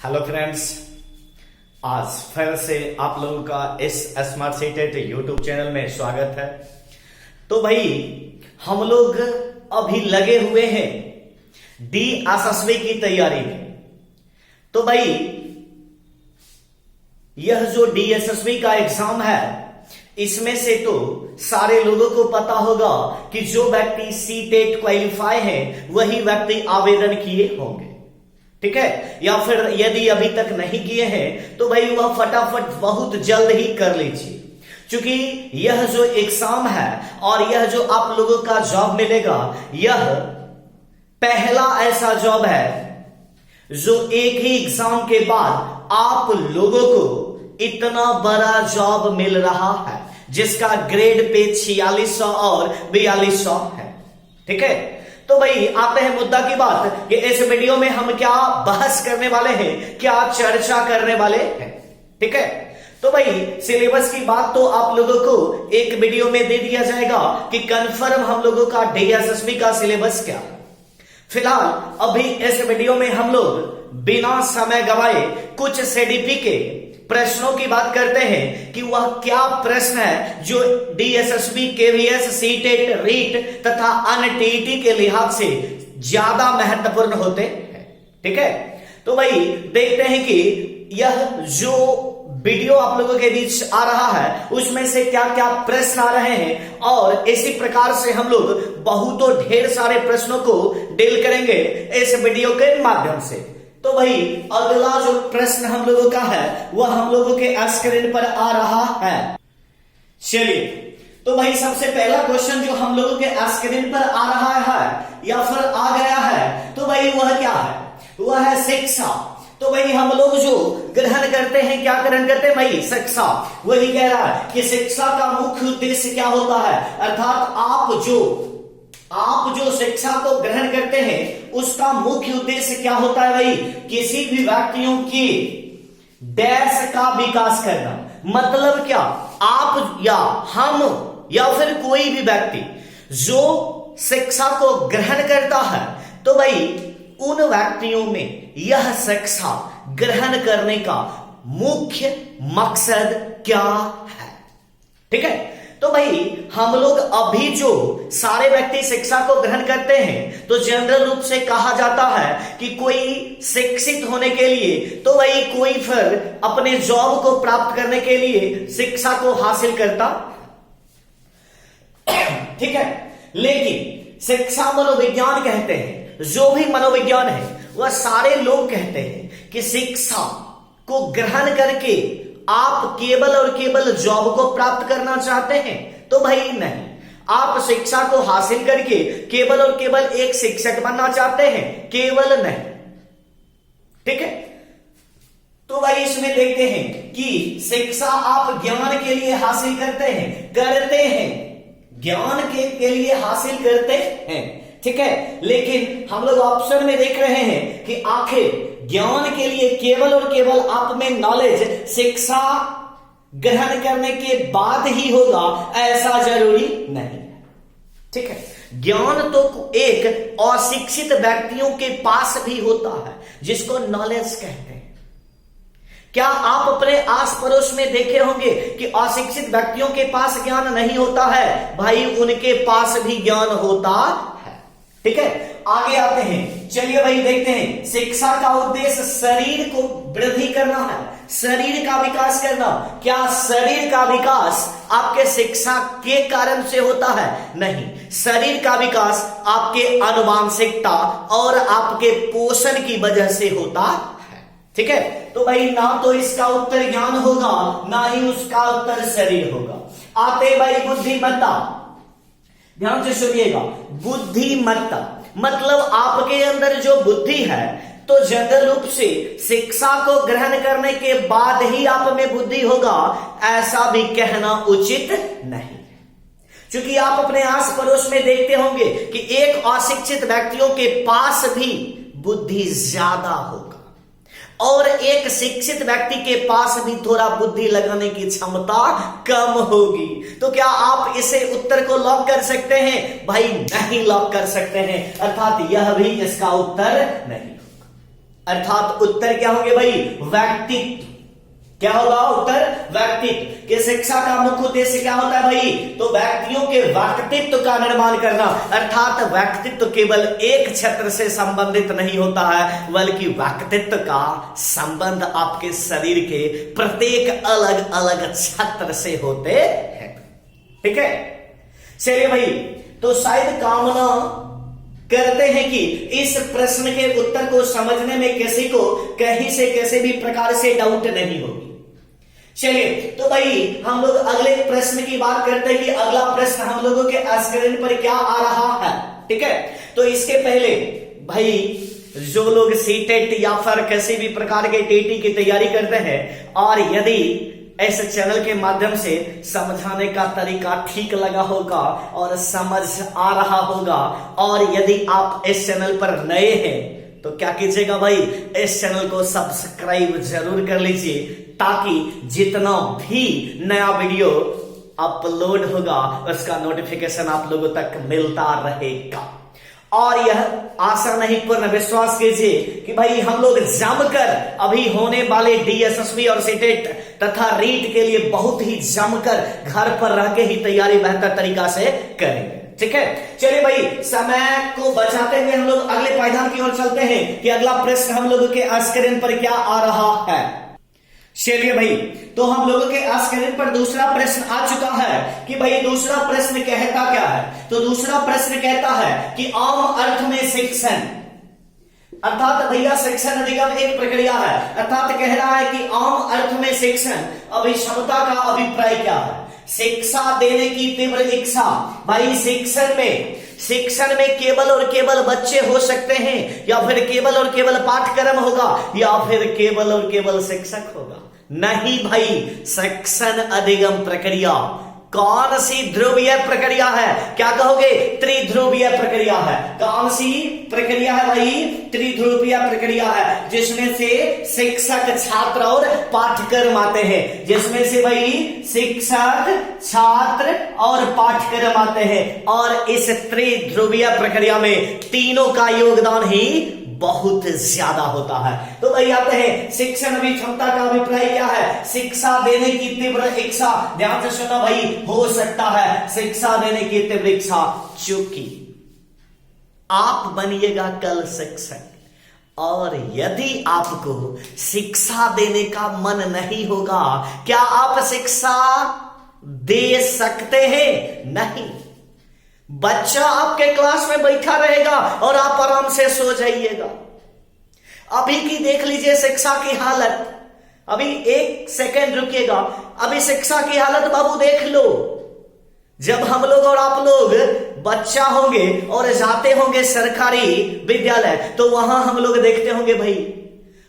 Hello friends, आज फिर से आप लोगों का इस स्मार्ट सिटी यूट्यूब चैनल में स्वागत है। तो भाई हम लोग अभी लगे हुए हैं DSSB की तैयारी में। तो भाई यह जो DSSB का एग्जाम है, इसमें से तो सारे लोगों को पता होगा कि जो व्यक्ति सीटेट क्वालिफाई है वही व्यक्ति आवेदन किए होंगे, ठीक है। या फिर यदि अभी तक नहीं किए हैं तो भाई वह फटाफट बहुत जल्द ही कर लीजिए, क्योंकि यह जो एग्जाम है और यह जो आप लोगों का जॉब मिलेगा, यह पहला ऐसा जॉब है जो एक ही एग्जाम के बाद आप लोगों को इतना बड़ा जॉब मिल रहा है जिसका ग्रेड पे 4600 और 4200 है, ठीक है। तो भाई आते हैं मुद्दा की बात कि इस वीडियो में हम क्या बहस करने वाले हैं, क्या चर्चा करने वाले हैं, ठीक है। तो भाई सिलेबस की बात तो आप लोगों को एक वीडियो में दे दिया जाएगा कि कंफर्म हम लोगों का DSSB का सिलेबस क्या। फिलहाल अभी इस वीडियो में हम लोग बिना समय गवाए कुछ CDP के प्रश्नों की बात करते हैं कि वह क्या प्रश्न है जो DSSB, KVS, सीटेट, रीट तथा अन्य TET के लिहाज से ज्यादा महत्वपूर्ण होते हैं, ठीक है। तो भाई देखते हैं कि यह जो वीडियो आप लोगों के बीच आ रहा है उसमें से क्या क्या प्रश्न आ रहे हैं, और इसी प्रकार से हम लोग बहुतों ढेर सारे प्रश्नों को डील करेंगे इस वीडियो के माध्यम से। तो भाई अगला जो प्रश्न हम लोगों का है वह हम लोगों के स्क्रीन पर आ रहा है। चलिए, तो भाई सबसे पहला क्वेश्चन जो हम लोगों के स्क्रीन पर आ रहा है या फिर आ गया है, तो भाई वह क्या है? वह है शिक्षा। तो भाई हम लोग जो ग्रहण करते हैं, क्या ग्रहण करते हैं भाई? शिक्षा। वही कह रहा है कि शिक्षा का मुख्य उद्देश्य क्या होता है, अर्थात आप जो शिक्षा को ग्रहण करते हैं उसका मुख्य उद्देश्य क्या होता है भाई? किसी भी व्यक्तियों की देश का विकास करना। मतलब क्या? आप या हम या फिर कोई भी व्यक्ति जो शिक्षा को ग्रहण करता है, तो भाई उन व्यक्तियों में यह शिक्षा ग्रहण करने का मुख्य मकसद क्या है, ठीक है। तो भाई हम लोग अभी जो सारे व्यक्ति शिक्षा को ग्रहण करते हैं तो जनरल रूप से कहा जाता है कि कोई शिक्षित होने के लिए, तो भाई कोई फिर अपने जॉब को प्राप्त करने के लिए शिक्षा को हासिल करता, ठीक है। लेकिन शिक्षा मनोविज्ञान कहते हैं, जो भी मनोविज्ञान है वह सारे लोग कहते हैं कि शिक्षा को ग्रहण करके आप केवल और केवल जॉब को प्राप्त करना चाहते हैं, तो भाई नहीं। आप शिक्षा को हासिल करके केवल और केवल एक शिक्षक बनना चाहते हैं, केवल नहीं, ठीक है। तो भाई इसमें देखते हैं कि शिक्षा आप ज्ञान के लिए हासिल करते हैं, ज्ञान के लिए हासिल करते हैं, ठीक है। लेकिन हम लोग ऑप्शन में देख रहे हैं कि आखिर ज्ञान के लिए केवल और केवल आप में नॉलेज शिक्षा ग्रहण करने के बाद ही होगा, ऐसा जरूरी नहीं है, ठीक है। ज्ञान तो एक अशिक्षित व्यक्तियों के पास भी होता है जिसको नॉलेज कहते हैं। क्या आप अपने आस पड़ोस में देखे होंगे कि अशिक्षित व्यक्तियों के पास ज्ञान नहीं होता है? भाई उनके पास भी ज्ञान होता है, ठीक है। आगे आते हैं, चलिए भाई देखते हैं। शिक्षा का उद्देश्य शरीर को वृद्धि करना है, शरीर का विकास करना। क्या शरीर का विकास आपके शिक्षा के कारण से होता है? नहीं, शरीर का विकास आपके आनुवांशिकता और आपके पोषण की वजह से होता है, ठीक है। तो भाई ना तो इसका उत्तर ज्ञान होगा, ना ही उसका उत्तर शरीर होगा। आते भाई बुद्धिमत्ता, ध्यान से सुनिएगा। बुद्धिमत्ता मतलब आपके अंदर जो बुद्धि है, तो जनरल रूप से शिक्षा को ग्रहण करने के बाद ही आप में बुद्धि होगा, ऐसा भी कहना उचित नहीं, क्योंकि आप अपने आस पड़ोस में देखते होंगे कि एक अशिक्षित व्यक्तियों के पास भी बुद्धि ज्यादा होगा और एक शिक्षित व्यक्ति के पास भी थोड़ा बुद्धि लगाने की क्षमता कम होगी। तो क्या आप इसे उत्तर को लॉक कर सकते हैं? भाई नहीं लॉक कर सकते हैं, अर्थात यह भी इसका उत्तर नहीं होगा, अर्थात उत्तर क्या होंगे भाई? व्यक्तित्व। क्या होगा उत्तर? व्यक्तित्व। कि शिक्षा का मुख्य उद्देश्य क्या होता है भाई? तो व्यक्तियों के व्यक्तित्व का निर्माण करना। अर्थात व्यक्तित्व केवल एक क्षेत्र से संबंधित नहीं होता है, बल्कि व्यक्तित्व का संबंध आपके शरीर के प्रत्येक अलग अलग क्षेत्र से होते हैं। ठीक है, चलिए भाई, तो शायद कामना करते हैं कि इस प्रश्न के उत्तर को समझने में किसी को कहीं से किसी भी प्रकार से डाउट नहीं होगी। चलिए, तो भाई हम लोग अगले प्रश्न की बात करते हैं कि अगला प्रश्न हम लोगों के स्क्रीन पर क्या आ रहा है। ठीक है, तो इसके पहले भाई जो लोग सीटेट या फिर किसी भी प्रकार के टीटी की तैयारी करते हैं, और यदि इस चैनल के माध्यम से समझाने का तरीका ठीक लगा होगा और समझ आ रहा होगा, और यदि आप इस चैनल पर नए हैं तो क्या कीजिएगा भाई, इस चैनल को सब्सक्राइब जरूर कर लीजिए, ताकि जितना भी नया वीडियो अपलोड होगा उसका नोटिफिकेशन आप लोगों तक मिलता रहेगा। और यह आशा नहीं पूर्ण विश्वास कीजिए कि भाई हम लोग जमकर अभी होने वाले डीएसएसबी और सीटेट तथा रीट के लिए बहुत ही जमकर घर पर रह के ही तैयारी बेहतर तरीका से करेंगे। ठीक है, चलिए भाई, समय को बचाते हुए हम लोग अगले पायदान की ओर चलते हैं कि अगला प्रश्न हम लोगों के स्क्रीन पर क्या आ रहा है। चलिए भाई, तो हम लोगों के स्क्रीन पर दूसरा प्रश्न आ चुका है कि भाई दूसरा प्रश्न कहता क्या है। तो दूसरा प्रश्न कहता है कि आम अर्थ में शिक्षण, अर्थात भैया शिक्षण अधिगम एक प्रक्रिया है, अर्थात कह रहा है कि आम अर्थ में शिक्षण अभिक्षमता का अभिप्राय क्या है? शिक्षा देने की तीव्र इच्छा। भाई शिक्षण में केवल और केवल बच्चे हो सकते हैं, या फिर केवल और केवल पाठ्यक्रम होगा, या फिर केवल और केवल शिक्षक होगा? नहीं भाई, शिक्षण अधिगम प्रक्रिया कौन सी ध्रुवीय प्रक्रिया है? क्या कहोगे? त्रिध्रुवीय प्रक्रिया है। कौन सी प्रक्रिया है भाई? त्रिध्रुवीय प्रक्रिया है, जिसमें से शिक्षक, छात्र और पाठ्यक्रम आते हैं। जिसमें से भाई शिक्षक, छात्र और पाठ्यक्रम आते हैं, और इस त्रिध्रुवीय प्रक्रिया में तीनों का योगदान ही बहुत ज्यादा होता है। तो भाई आते हैं, शिक्षण अभिक्षमता का अभिप्राय क्या है? शिक्षा देने की तीव्र इच्छा। ध्यान से सुनो भाई, हो सकता है शिक्षा देने की तीव्र इच्छा, चूंकि आप बनिएगा कल शिक्षक, और यदि आपको शिक्षा देने का मन नहीं होगा, क्या आप शिक्षा दे सकते हैं? नहीं। बच्चा आपके क्लास में बैठा रहेगा और आप आराम से सो जाइएगा। अभी की देख लीजिए शिक्षा की हालत, अभी एक सेकंड रुकिएगा, अभी शिक्षा की हालत बाबू देख लो। जब हम लोग और आप लोग बच्चा होंगे और जाते होंगे सरकारी विद्यालय, तो वहां हम लोग देखते होंगे भाई,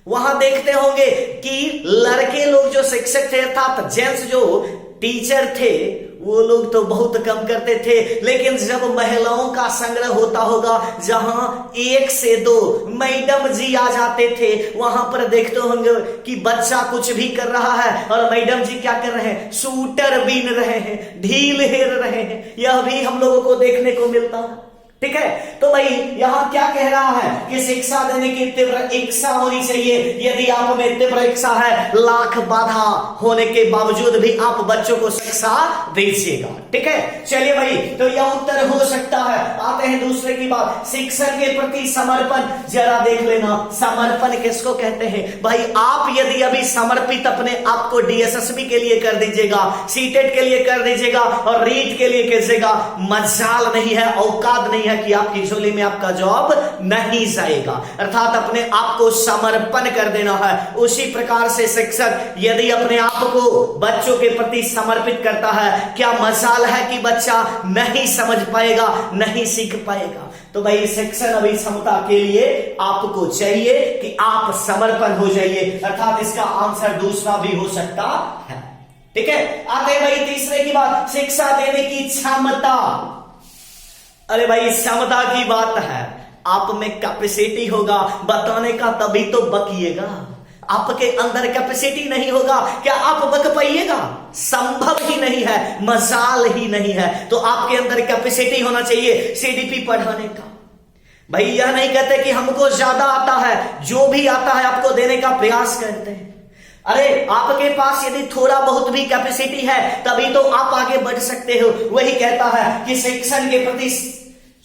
वहां देखते होंगे कि लड़के लोग जो शिक्षक थे, अर्थात जेंट्स जो टीचर थे, वो लोग तो बहुत कम करते थे। लेकिन जब महिलाओं का संग्रह होता होगा, जहां 1 से 2 मैडम जी आ जाते थे, वहां पर देखते होंगे कि बच्चा कुछ भी कर रहा है और मैडम जी क्या कर रहे हैं? सूटर बीन रहे हैं, ढील हेर रहे हैं। यह भी हम लोगों को देखने को मिलता है। ठीक है, तो भाई यहां क्या कह रहा है कि शिक्षा देने की तीव्र इच्छा होनी चाहिए। यदि आप में तीव्र इच्छा है, लाख बाधा होने के बावजूद भी आप बच्चों को शिक्षा दीजिएगा। ठीक है, चलिए भाई, तो यह उत्तर हो सकता है। आते हैं दूसरे की बात, शिक्षण के प्रति समर्पण। जरा देख लेना, समर्पण किसको कहते हैं भाई? आप यदि अभी समर्पित अपने आप को डीएसएसबी के लिए कर दीजिएगा, सीटेट के लिए कर दीजिएगा और रीट के लिए कीजिएगा, मजाल नहीं है, औकात नहीं है कि आपकी झोली में आपका जॉब नहीं जाएगा। अर्थात अपने आप को समर्पण कर देना है। उसी प्रकार से शिक्षक यदि अपने आप को बच्चों के प्रति समर्पित करता है, क्या मजाल है कि बच्चा नहीं समझ पाएगा, नहीं सीख पाएगा? तो भाई शिक्षण अभिक्षमता के लिए आपको चाहिए कि आप समर्पण हो जाइए, अर्थात इसका आंसर दूसरा भी हो सकता है। ठीक है, आते हैं भाई तीसरे की बात, शिक्षा देने की क्षमता। अरे भाई क्षमता की बात है, आप में कैपेसिटी होगा बताने का, तभी तो बकिएगा। आपके अंदर कैपेसिटी नहीं होगा, क्या आप बक पाइएगा? संभव ही नहीं है, मजाल ही नहीं है। तो आपके अंदर कैपेसिटी होना चाहिए सीडीपी पढ़ाने का। भाई यह नहीं कहते कि हमको ज्यादा आता है, जो भी आता है आपको देने का प्रयास करते हैं। अरे आपके पास यदि थोड़ा बहुत भी कैपेसिटी है तभी तो आप आगे बढ़ सकते हो। वही कहता है कि शिक्षण के प्रति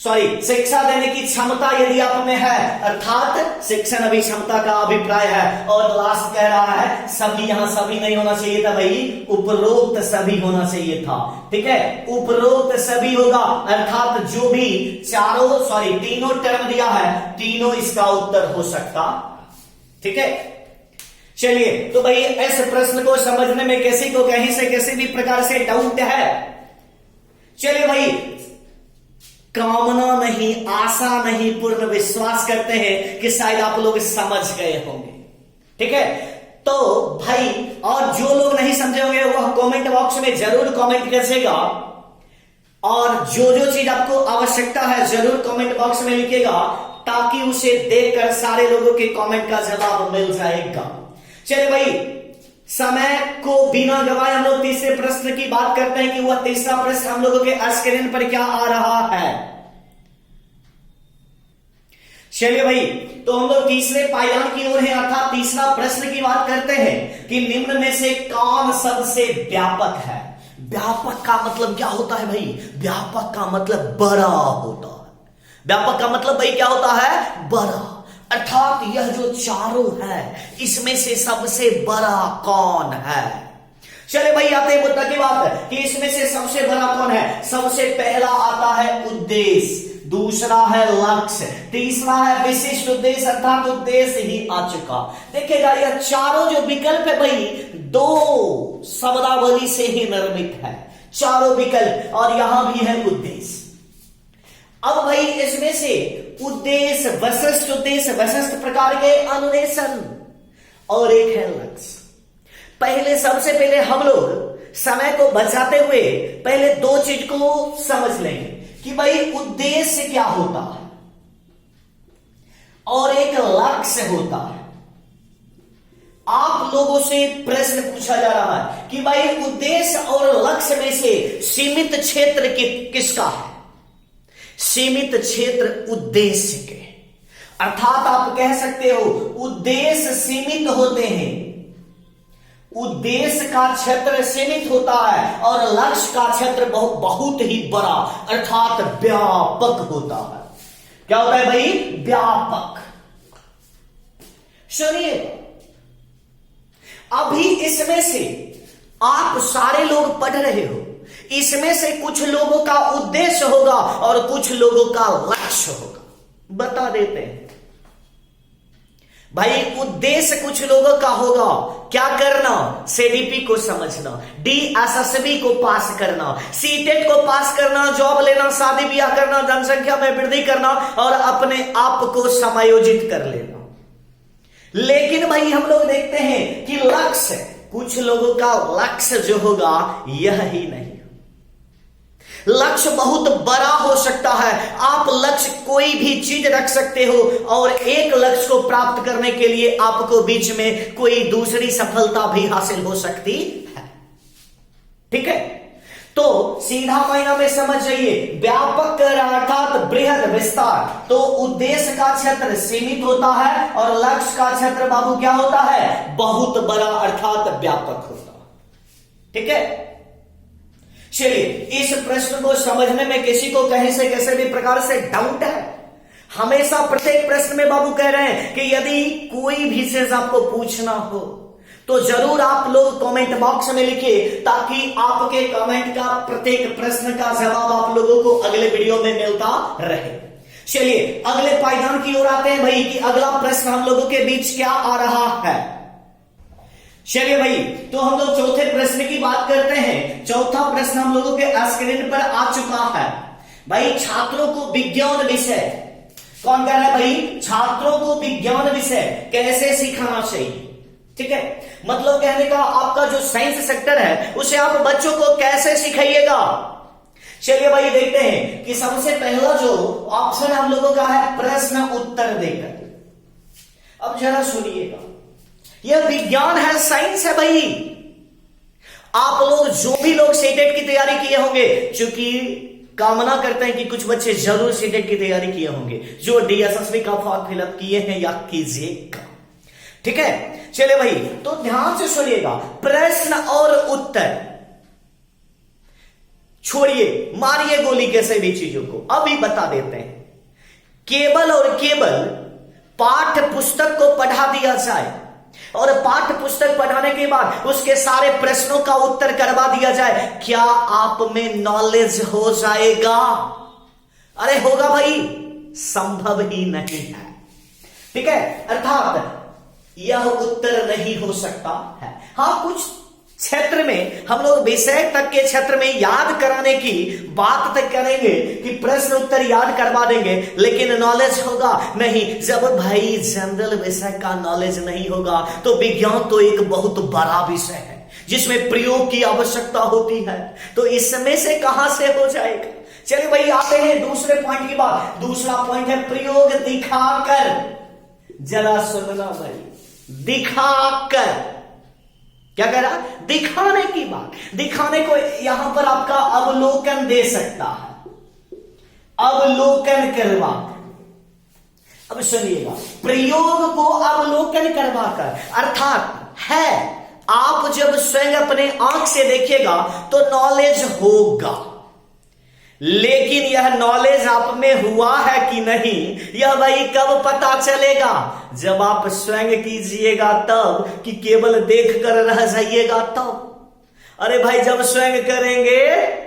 शिक्षा देने की क्षमता यदि आप में है, अर्थात शिक्षण अभी क्षमता का अभिप्राय है। और लास्ट कह रहा है सभी, यहां सभी नहीं होना चाहिए था भाई, उपरोक्त सभी होना चाहिए था। ठीक है, उपरोक्त सभी होगा, अर्थात जो भी तीनों टर्म दिया है, तीनों इसका उत्तर हो सकता। ठीक है, चलिए तो भाई इस प्रश्न को समझने में किसी को कहीं से किसी भी प्रकार से डाउट है? चलिए भाई, कामना नहीं, आशा नहीं, पूर्ण विश्वास करते हैं कि शायद आप लोग समझ गए होंगे। ठीक है, तो भाई और जो लोग नहीं समझे होंगे वह कमेंट बॉक्स में जरूर कमेंट करिएगा, और जो जो चीज आपको आवश्यकता है जरूर कमेंट बॉक्स में लिखिएगा, ताकि उसे देखकर सारे लोगों के कमेंट का जवाब मिल जाएगा। चलिए भाई, समय को बिना गवाए हम लोग तीसरे प्रश्न की बात करते हैं कि वह तीसरा प्रश्न हम लोगों के स्क्रीन पर क्या आ रहा है। चलिए भाई, तो हम लोग तीसरे पायदान की ओर हैं, अर्थात तीसरा प्रश्न की बात करते हैं कि निम्न में से कौन सबसे व्यापक है। व्यापक का मतलब क्या होता है भाई? व्यापक का मतलब बड़ा होता है। व्यापक का मतलब भाई क्या होता है? बड़ा, अर्थात यह जो चारों है इसमें से सबसे बड़ा कौन है। चले भाई, आते हैं मुद्दा की बात कि इसमें से सबसे बड़ा कौन है। सबसे पहला आता है उद्देश्य, दूसरा है लक्ष्य, तीसरा है विशिष्ट उद्देश्य, अर्थात उद्देश्य ही आ चुका। देखिएगा, यह चारों जो विकल्प है भाई, दो शब्दावली से ही निर्मित है चारों विकल्प, और यहां भी है उद्देश्य। अब भाई इसमें से उद्देश्य, विशिष्ट प्रकार के अनुदेशन, और एक है लक्ष्य। पहले सबसे पहले हम लोग समय को बचाते हुए पहले दो चीज को समझ लेंगे कि भाई उद्देश्य क्या होता है और एक लक्ष्य होता है। आप लोगों से प्रश्न पूछा जा रहा है कि भाई उद्देश्य और लक्ष्य में से सीमित क्षेत्र किसका है? सीमित क्षेत्र उद्देश्य के, अर्थात आप कह सकते हो उद्देश्य सीमित होते हैं, उद्देश्य का क्षेत्र सीमित होता है और लक्ष्य का क्षेत्र बहुत ही बड़ा, अर्थात व्यापक होता है। क्या होता है भाई? व्यापक। सुनिए, अभी इसमें से आप सारे लोग पढ़ रहे हो, इसमें से कुछ लोगों का उद्देश्य होगा और कुछ लोगों का लक्ष्य होगा। बता देते हैं भाई, उद्देश्य कुछ लोगों का होगा, क्या करना? सीडीपी को समझना, डीएसएसबी को पास करना, सीटेट को पास करना, जॉब लेना, शादी ब्याह करना, जनसंख्या में वृद्धि करना और अपने आप को समायोजित कर लेना। लेकिन भाई हम लोग देखते हैं कि लक्ष्य, कुछ लोगों का लक्ष्य जो होगा यह ही नहीं। लक्ष्य बहुत बड़ा हो सकता है, आप लक्ष्य कोई भी चीज रख सकते हो और एक लक्ष्य को प्राप्त करने के लिए आपको बीच में कोई दूसरी सफलता भी हासिल हो सकती है। ठीक है, तो सीधा मायना में समझ जाइए, व्यापक अर्थात बृहद विस्तार, तो उद्देश्य का क्षेत्र सीमित होता है और लक्ष्य का क्षेत्र बाबू क्या होता है? बहुत बड़ा, अर्थात व्यापक होता है। ठीक है, चलिए इस प्रश्न को समझने में किसी को कहीं से कैसे भी प्रकार से डाउट है? हमेशा प्रत्येक प्रश्न में बाबू कह रहे हैं कि यदि कोई भी चीज आपको पूछना हो तो जरूर आप लोग कमेंट बॉक्स में लिखिए, ताकि आपके कमेंट का प्रत्येक प्रश्न का जवाब आप लोगों को अगले वीडियो में मिलता रहे। चलिए अगले पायदान की ओर आते हैं भाई कि अगला प्रश्न हम लोगों के बीच क्या आ रहा है। चलिए भाई, तो हम लोग चौथे प्रश्न की बात करते हैं। चौथा प्रश्न हम लोगों के स्क्रीन पर आ चुका है भाई। छात्रों को विज्ञान विषय, कौन कह रहा है भाई? छात्रों को विज्ञान विषय कैसे सिखाना चाहिए। ठीक है, मतलब कहने का आपका जो साइंस सेक्टर है उसे आप बच्चों को कैसे सिखाइएगा। चलिए भाई देखते हैं कि सबसे पहला जो ऑप्शन हम लोगों का है प्रश्न उत्तर देकर। अब जरा सुनिएगा, यह विज्ञान है, साइंस है भाई। आप लोग जो भी लोग सीटेट की तैयारी किए होंगे, चूंकि कामना करते हैं कि कुछ बच्चे जरूर सीटेट की तैयारी किए होंगे, जो डीएसएसबी का फॉर्म फिलअप किए हैं या कीजिएगा। ठीक है, चलिए भाई, तो ध्यान से सुनिएगा, प्रश्न और उत्तर छोड़िए, मारिए गोली कैसे भी चीजों को, अभी बता देते हैं। केवल और केवल पाठ्य पुस्तक को पढ़ा दिया जाए और पाठ्य पुस्तक पढ़ाने के बाद उसके सारे प्रश्नों का उत्तर करवा दिया जाए, क्या आप में नॉलेज हो जाएगा? अरे होगा भाई, संभव ही नहीं है। ठीक है, अर्थात यह उत्तर नहीं हो सकता है। हाँ, कुछ क्षेत्र में हम लोग विषय तक के क्षेत्र में याद कराने की बात तक करेंगे कि प्रश्न उत्तर याद करवा देंगे, लेकिन नॉलेज होगा नहीं। जब भाई जनरल विषय का नॉलेज नहीं होगा तो विज्ञान तो एक बहुत बड़ा विषय है जिसमें प्रयोग की आवश्यकता होती है, तो इसमें से कहां से हो जाएगा। चलिए भाई, आते हैं दूसरे पॉइंट की बात। दूसरा पॉइंट है प्रयोग दिखाकर। जरा सुनना भाई, दिखाकर क्या कह रहा? दिखाने की बात। दिखाने को यहां पर आपका अवलोकन दे सकता है, अवलोकन करवा। अब सुनिएगा, प्रयोग को अवलोकन करवाकर, अर्थात है आप जब स्वयं अपने आंख से देखिएगा तो नॉलेज होगा, लेकिन यह नॉलेज आप में हुआ है कि नहीं, यह भाई कब पता चलेगा? जब आप स्वयं कीजिएगा तब, कि केवल देख कर रह जाइएगा तब? अरे भाई, जब स्वयं करेंगे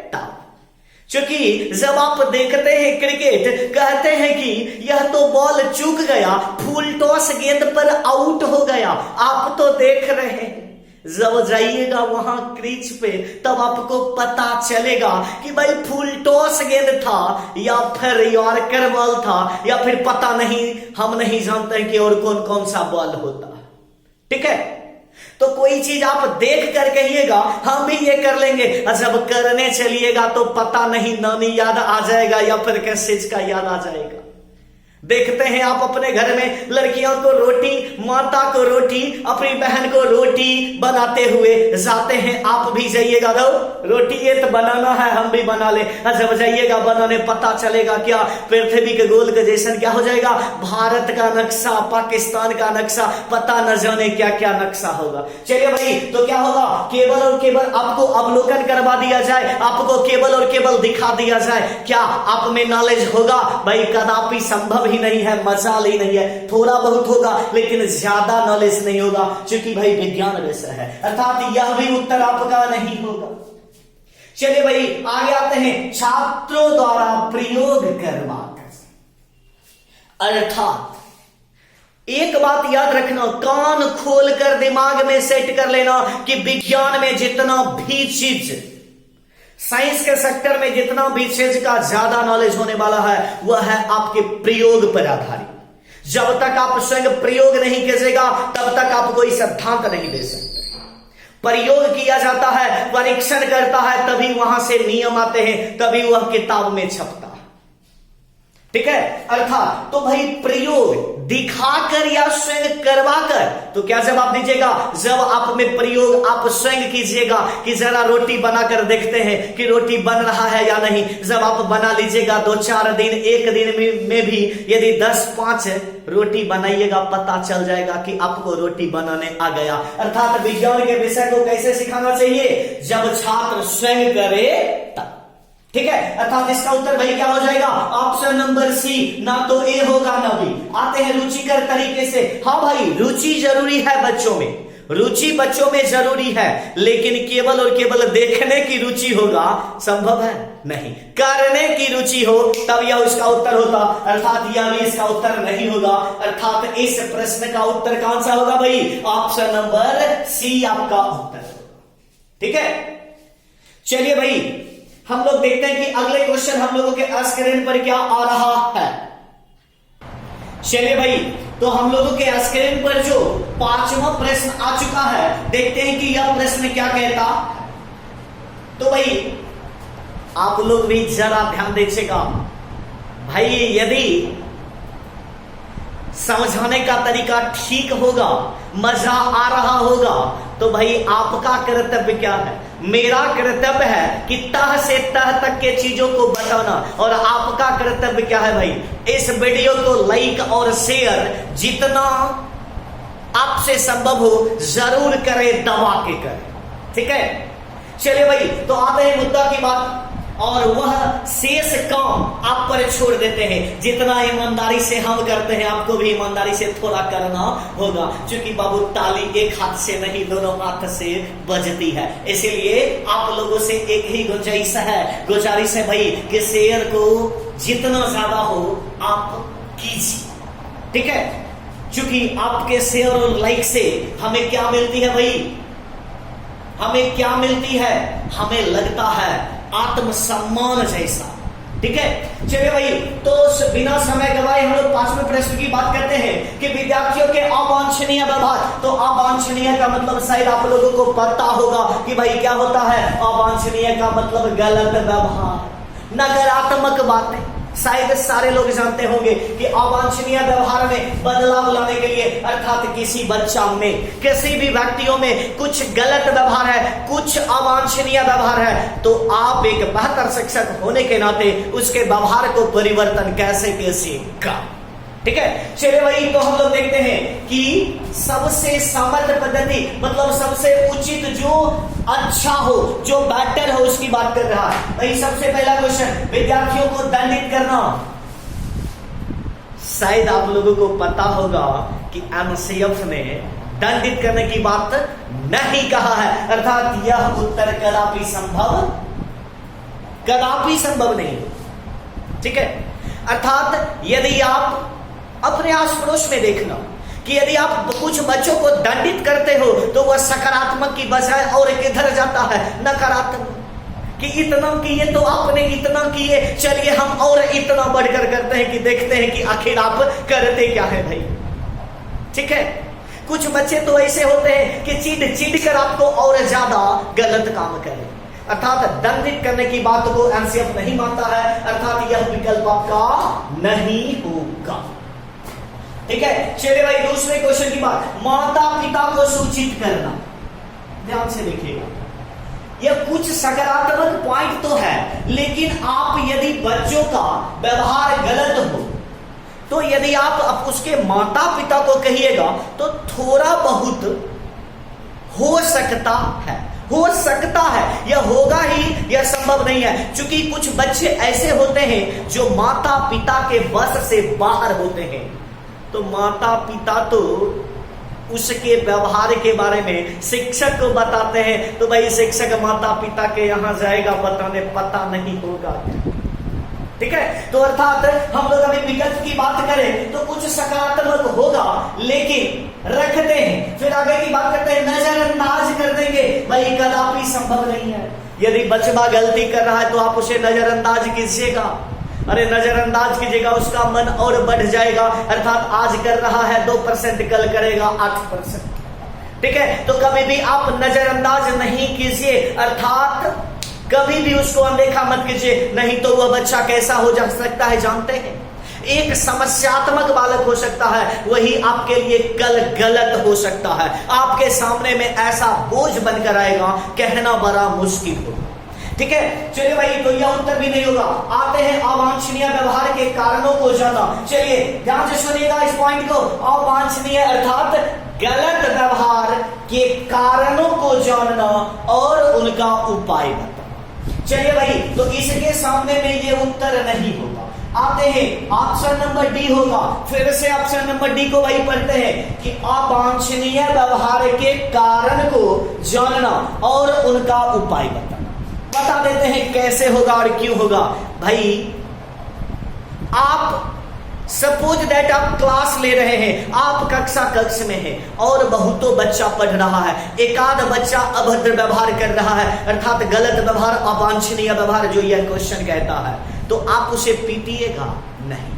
तब। क्योंकि जब आप देखते हैं क्रिकेट, कहते हैं कि यह तो बॉल चूक गया, फुल टॉस गेंद पर आउट हो गया, आप तो देख रहे हैं। जब जाइएगा वहां क्रीज पे तब आपको पता चलेगा कि भाई फुल टॉस गेंद था या फिर यॉर्कर बॉल था, या फिर पता नहीं, हम नहीं जानते कि और कौन कौन सा बॉल होता है। ठीक है, तो कोई चीज आप देख कर कहिएगा हम भी ये कर लेंगे, और जब करने चलिएगा तो पता नहीं नानी याद आ जाएगा या फिर किस चीज का याद आ जाएगा। देखते हैं आप अपने घर में लड़कियों को रोटी, माता को रोटी, अपनी बहन को रोटी बनाते हुए जाते हैं, आप भी जाइएगा, रोटी ये तो बनाना है, हम भी बना ले। जब जाइएगा बनाने, पता चलेगा क्या पृथ्वी के गोल के जैसन क्या हो जाएगा, भारत का नक्शा, पाकिस्तान का नक्शा, पता न जाने क्या क्या नक्शा होगा। चलिए भाई, तो क्या होगा, केवल और केवल आपको अवलोकन करवा दिया जाए, आपको केवल और केवल दिखा दिया जाए, क्या आप में नॉलेज होगा? भाई कदापि संभव ही नहीं है, मजाल ही नहीं है। थोड़ा बहुत होगा लेकिन ज्यादा नॉलेज नहीं होगा, क्योंकि भाई विज्ञान विषय है, अर्थात यह भी उत्तर आपका नहीं होगा। चलिए भाई, आगे आते हैं, छात्रों द्वारा प्रयोग करवाकर। अर्थात एक बात याद रखना, कान खोलकर दिमाग में सेट कर लेना कि विज्ञान में जितना भी चीज, साइंस के सेक्टर में जितना भी चीज का ज्यादा नॉलेज होने वाला है वह है आपके प्रयोग पर आधारित। जब तक आप स्वयं प्रयोग नहीं कीजिएगा तब तक आप कोई सिद्धांत नहीं दे सकते। प्रयोग किया जाता है, परीक्षण करता है, तभी वहां से नियम आते हैं, तभी वह किताब में छपता है। ठीक है, अर्थात तो भाई प्रयोग दिखाकर या स्वयं करवाकर, तो क्या जवाब दीजिएगा? जब आप में प्रयोग आप स्वयं कीजिएगा कि जरा रोटी बनाकर देखते हैं कि रोटी बन रहा है या नहीं। जब आप बना लीजिएगा 2-4 दिन, एक दिन में भी यदि 10-5 रोटी बनाइएगा, पता चल जाएगा कि आपको रोटी बनाने आ गया। अर्थात विज्ञान के विषय को कैसे सिखाना चाहिए? जब छात्र स्वयं करे तब। ठीक है, अर्थात इसका उत्तर भाई क्या हो जाएगा? ऑप्शन नंबर सी, ना तो ए होगा ना बी। आते हैं रुचिकर तरीके से। हाँ भाई, रुचि जरूरी है बच्चों में, रुचि बच्चों में जरूरी है, लेकिन केवल और केवल देखने की रुचि होगा संभव है नहीं, करने की रुचि हो तब यह उसका उत्तर होता, अर्थात यह भी इसका उत्तर नहीं होगा। अर्थात इस प्रश्न का उत्तर कौन सा होगा भाई? ऑप्शन नंबर सी आपका उत्तर होगा। ठीक है, चलिए भाई, हम लोग देखते हैं कि अगले क्वेश्चन हम लोगों के स्क्रीन पर क्या आ रहा है। चलिए भाई, तो हम लोगों के स्क्रीन पर जो 5वां प्रश्न आ चुका है, देखते हैं कि यह प्रश्न क्या कहता। तो भाई आप लोग भी जरा ध्यान दीजिएगा भाई, यदि समझाने का तरीका ठीक होगा, मजा आ रहा होगा, तो भाई आपका कर्तव्य क्या है? मेरा कर्तव्य है कि तह से तह तक के चीजों को बताना, और आपका कर्तव्य क्या है भाई? इस वीडियो को लाइक और शेयर जितना आपसे संभव हो जरूर करें, दबा के करें, ठीक है? चलिए भाई, तो आते हैं मुद्दा की बात, और वह शेष काम आप पर छोड़ देते हैं। जितना ईमानदारी से हम करते हैं, आपको भी ईमानदारी से थोड़ा करना होगा, क्योंकि बाबू ताली एक हाथ से नहीं दोनों हाथ से बजती है। इसीलिए आप लोगों से एक ही गुजारिश है भाई कि शेयर को जितना ज्यादा हो आप कीजिए, ठीक है? क्योंकि आपके शेयर और लाइक से हमें क्या मिलती है भाई? हमें क्या मिलती है? हमें लगता है आत्मसम्मान जैसा, ठीक है? चलिए भाई, तो बिना समय गवाए हम लोग 5वें प्रश्न की बात करते हैं कि विद्यार्थियों के अवांछनीय व्यवहार। तो अवांछनीय का मतलब शायद आप लोगों को पता होगा कि भाई क्या होता है। अवांछनीय का मतलब गलत व्यवहार, नकारात्मक बातें। शायद सारे लोग जानते होंगे कि अवांछनीय व्यवहार में बदलाव लाने के लिए, अर्थात किसी बच्चा में, किसी भी व्यक्तियों में कुछ गलत व्यवहार है, कुछ अवांछनीय व्यवहार है, तो आप एक बेहतर शिक्षक होने के नाते उसके व्यवहार को परिवर्तन कैसे सीखा, ठीक है? चलिए भाई, तो हम लोग देखते हैं कि सबसे समर्थ पद्धति मतलब सबसे उचित, जो अच्छा हो, जो बेटर हो, उसकी बात कर रहा है भाई। सबसे पहला क्वेश्चन, विद्यार्थियों को दंडित करना। शायद आप लोगों को पता होगा कि एमसीएफ ने दंडित करने की बात नहीं कहा है, अर्थात यह उत्तर कदापि संभव नहीं, ठीक है? अर्थात यदि आप अपने आस पड़ोस में देखना कि यदि आप कुछ बच्चों को दंडित करते हो तो वह सकारात्मक की बजाय और किधर जाता है? नकारात्मक, कि इतना किए तो आपने इतना किए, चलिए हम और इतना बढ़कर करते हैं कि देखते हैं कि आखिर आप करते क्या है भाई, ठीक है? कुछ बच्चे तो ऐसे होते हैं कि चिढ़ कर आपको और ज्यादा गलत काम करें, अर्थात दंडित करने की बात को एमसीएफ नहीं मानता है, अर्थात यह विकल्प आपका नहीं होगा, ठीक है? चलिए भाई, दूसरे क्वेश्चन की बात, माता पिता को सूचित करना। ध्यान से देखिएगा, यह कुछ सकारात्मक पॉइंट तो है, लेकिन आप यदि बच्चों का व्यवहार गलत हो तो यदि आप उसके माता पिता को कहिएगा तो थोड़ा बहुत हो सकता है, यह होगा ही, यह संभव नहीं है, क्योंकि कुछ बच्चे ऐसे होते हैं जो माता पिता के बस से बाहर होते हैं। तो माता पिता तो उसके व्यवहार के बारे में शिक्षक को बताते हैं, तो भाई शिक्षक माता पिता के यहां जाएगा बताने, पता नहीं होगा, ठीक है? तो अर्थात हम लोग अभी विकल्प की बात करें तो कुछ सकारात्मक होगा, लेकिन रखते हैं, फिर आगे की बात करते हैं, नजरअंदाज कर देंगे, भाई कदापि संभव नहीं है। यदि बच्चा गलती कर रहा है तो आप उसे नजरअंदाज कीजिएगा, अरे नजरअंदाज कीजिएगा, उसका मन और बढ़ जाएगा, अर्थात आज कर रहा है 2%, कल करेगा 8%, ठीक है? तो कभी भी आप नजरअंदाज नहीं कीजिए, अर्थात कभी भी उसको अनदेखा मत कीजिए, नहीं तो वह बच्चा कैसा हो जा सकता है जानते हैं? एक समस्यात्मक बालक हो सकता है, वही आपके लिए कल गलत हो सकता है, आपके सामने में ऐसा बोझ बनकर आएगा, कहना बड़ा मुश्किल होगा, ठीक है? चलिए भाई, तो यह उत्तर भी नहीं होगा। आते हैं अवांछनीय व्यवहार के कारणों को जानना। चलिए ध्यान से सुनिएगा इस पॉइंट को, अवांछनीय अर्थात गलत व्यवहार के कारणों को जानना और उनका उपाय बताना। चलिए भाई, तो इसके सामने में ये उत्तर नहीं होगा। आते हैं ऑप्शन नंबर डी होगा। फिर से ऑप्शन नंबर डी को भाई पढ़ते हैं कि अवांछनीय व्यवहार के कारण को जानना और उनका उपाय बताना। बता देते हैं कैसे होगा और क्यों होगा। भाई आप सपोज दैट आप क्लास ले रहे हैं, आप कक्ष में हैं और बहुतों बच्चा पढ़ रहा है, एकाध बच्चा अभद्र व्यवहार कर रहा है, अर्थात गलत व्यवहार, अवांछनीय व्यवहार जो यह क्वेश्चन कहता है, तो आप उसे पीटिएगा नहीं।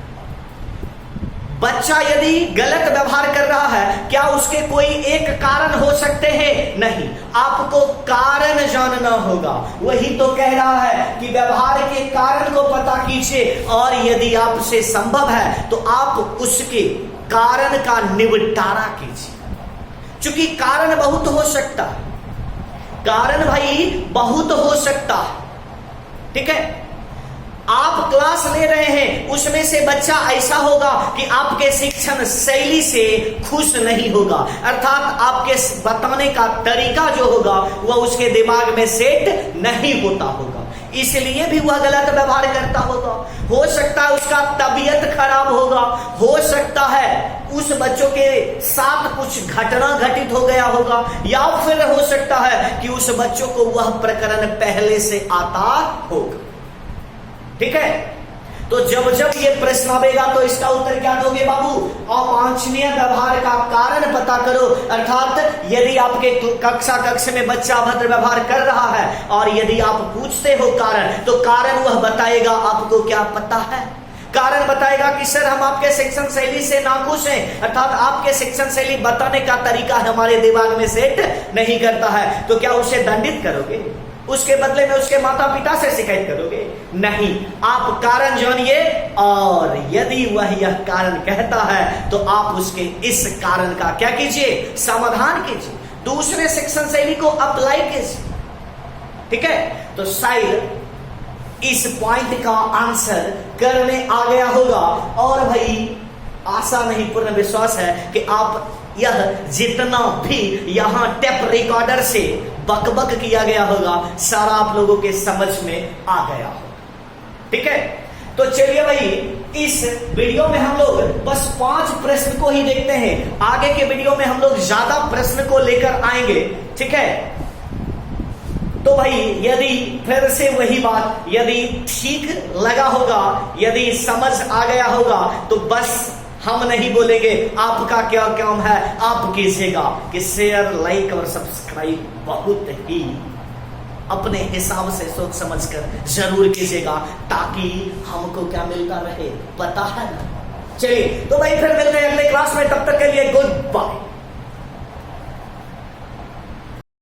बच्चा यदि गलत व्यवहार कर रहा है, क्या उसके कोई एक कारण हो सकते हैं? नहीं, आपको कारण जानना होगा। वही तो कह रहा है कि व्यवहार के कारण को पता कीजिए और यदि आपसे संभव है तो आप उसके कारण का निपटारा कीजिए। क्योंकि कारण बहुत हो सकता है, कारण भाई बहुत हो सकता है, ठीक है। आप क्लास ले रहे हैं, उसमें से बच्चा ऐसा होगा कि आपके शिक्षण शैली से खुश नहीं होगा, अर्थात आपके बताने का तरीका जो होगा वह उसके दिमाग में सेट नहीं होता होगा, इसलिए भी वह गलत व्यवहार करता होगा। हो सकता है उसका तबीयत खराब होगा, हो सकता है उस बच्चों के साथ कुछ घटना घटित हो गया होगा, या फिर हो सकता है कि उस बच्चों को वह प्रकरण पहले से आता होगा, ठीक है। तो जब जब ये प्रश्न आएगा तो इसका उत्तर क्या दोगे बाबू? अवांछनीय व्यवहार का कारण पता करो, अर्थात यदि आपके कक्षा में बच्चा अभद्र व्यवहार कर रहा है और यदि आप पूछते हो कारण, तो कारण वह बताएगा आपको क्या पता है। कारण बताएगा कि सर हम आपके शिक्षण शैली से नाखुश हैं, अर्थात आपके शिक्षण शैली बताने का तरीका हमारे दिमाग में सेट नहीं करता है। तो क्या उसे दंडित करोगे? उसके बदले में उसके माता पिता से शिकायत करोगे? नहीं, आप कारण जानिए, और यदि वह यह कारण कहता है तो आप उसके इस कारण का क्या कीजिए? समाधान कीजिए, दूसरे शिक्षण शैली को अप्लाई कीजिए, ठीक है। तो शायद इस पॉइंट का आंसर करने आ गया होगा, और भाई आशा नहीं पूर्ण विश्वास है कि आप यह जितना भी यहां टेप रिकॉर्डर से बकबक किया गया होगा सारा आप लोगों के समझ में आ गया होगा, ठीक है। तो चलिए भाई, इस वीडियो में हम लोग बस 5 प्रश्न को ही देखते हैं, आगे के वीडियो में हम लोग ज्यादा प्रश्न को लेकर आएंगे, ठीक है। तो भाई यदि फिर से वही बात, यदि ठीक लगा होगा, यदि समझ आ गया होगा, तो बस हम नहीं बोलेंगे, आपका क्या काम है, आप कीजिएगा कि शेयर, लाइक और सब्सक्राइब बहुत ही अपने हिसाब से सोच समझकर जरूर कीजिएगा, ताकि हमको क्या मिलता रहे, पता है ना। चलिए तो भाई फिर मिलते हैं अगले क्लास में, तब तक के लिए गुड बाय।